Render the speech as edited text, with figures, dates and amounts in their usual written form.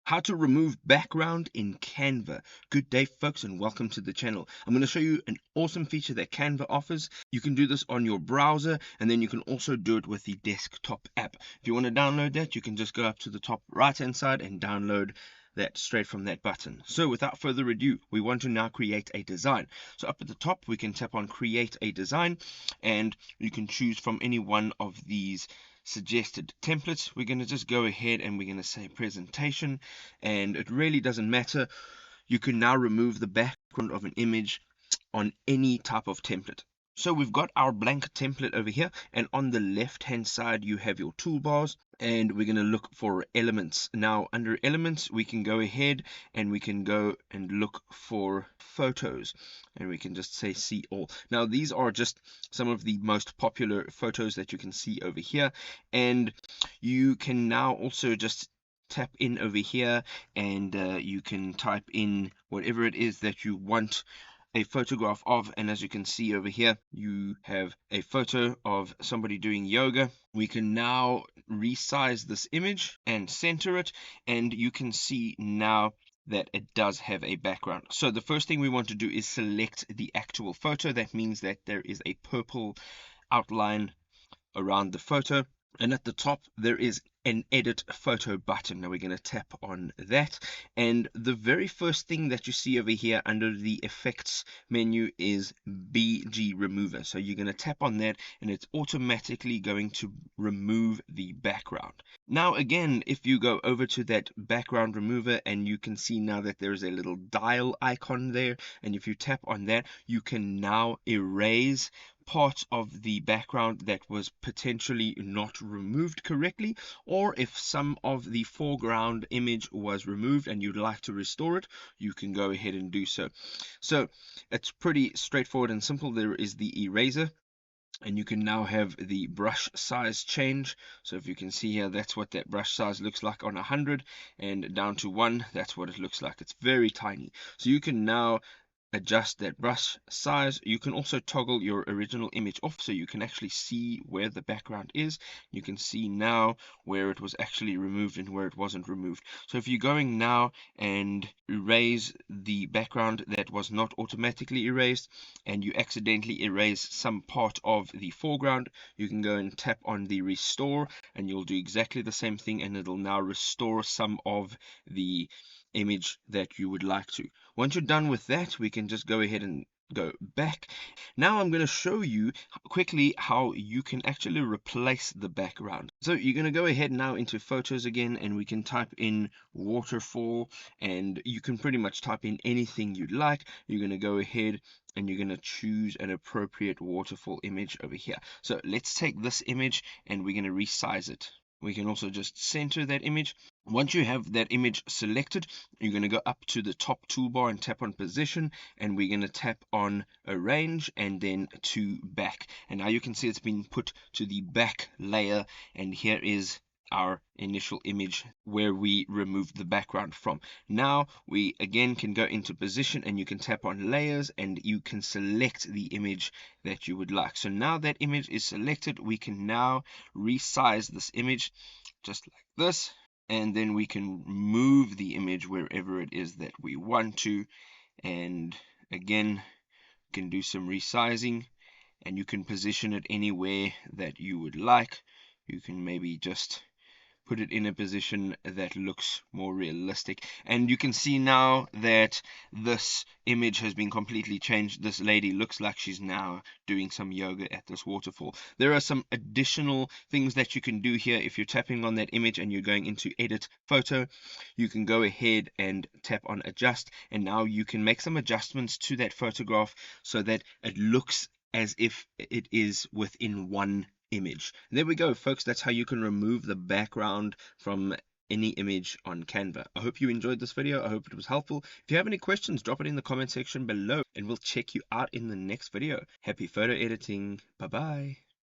How to remove background in Canva. Good day, folks, and welcome to the channel. I'm going to show you an awesome feature that Canva offers. You can do this on your browser, and then you can also do it with the desktop app. If you want to download that, you can just go up to the top right hand side and download that straight from that button. So without further ado, we want to now create a design. So up at the top, we can tap on create a design, and you can choose from any one of these suggested templates. We're going to just go ahead and we're going to say presentation, and it really doesn't matter. You can now remove the background of an image on any type of template. So we've got our blank template over here, and on the left hand side you have your toolbars, and we're going to look for elements. Now under elements we can go ahead and we can go and look for photos, and we can just say see all. Now these are just some of the most popular photos that you can see over here, and you can now also just tap in over here, and you can type in whatever it is that you want a photograph of. And as you can see over here, you have a photo of somebody doing yoga. We can now resize this image and center it, and you can see now that it does have a background. So the first thing we want to do is select the actual photo. That means that there is a purple outline around the photo, and at the top there is an edit photo button. Now we're going to tap on that, and the very first thing that you see over here under the effects menu is BG remover. So you're going to tap on that, and it's automatically going to remove the background. Now again, if you go over to that background remover, and you can see now that there is a little dial icon there, and if you tap on that, you can now erase part of the background that was potentially not removed correctly, or if some of the foreground image was removed and you'd like to restore it, you can go ahead and do so. So it's pretty straightforward and simple. There is the eraser, and you can now have the brush size change. So if you can see here, that's what that brush size looks like on 100, and down to 1, that's what it looks like. It's very tiny. So you can now adjust that brush size. You can also toggle your original image off, so you can actually see where the background is. You can see now where it was actually removed and where it wasn't removed. So if you're going now and erase the background that was not automatically erased, and you accidentally erase some part of the foreground, you can go and tap on the restore, and you'll do exactly the same thing, and it'll now restore some of the image that you would like to. Once you're done with that, we can just go ahead and go back. Now I'm going to show you quickly how you can actually replace the background. So you're going to go ahead now into photos again, and we can type in waterfall, and you can pretty much type in anything you'd like. You're going to go ahead and you're going to choose an appropriate waterfall image over here. So let's take this image and we're going to resize it. We can also just center that image. Once you have that image selected, you're going to go up to the top toolbar and tap on position, and we're going to tap on arrange and then to back. And now you can see it's been put to the back layer, and here is our initial image where we removed the background from. Now we again can go into position, and you can tap on layers, and you can select the image that you would like. So now that image is selected, we can now resize this image just like this, and then we can move the image wherever it is that we want to, and again you can do some resizing, and you can position it anywhere that you would like. You can maybe just put it in a position that looks more realistic, and you can see now that this image has been completely changed. This lady looks like she's now doing some yoga at this waterfall. There are some additional things that you can do here. If you're tapping on that image and you're going into edit photo, you can go ahead and tap on adjust, and now you can make some adjustments to that photograph so that it looks as if it is within one image. And there we go, folks. That's how you can remove the background from any image on Canva. I hope you enjoyed this video. I hope it was helpful. If you have any questions, drop it in the comment section below, and we'll check you out in the next video. Happy photo editing. Bye bye.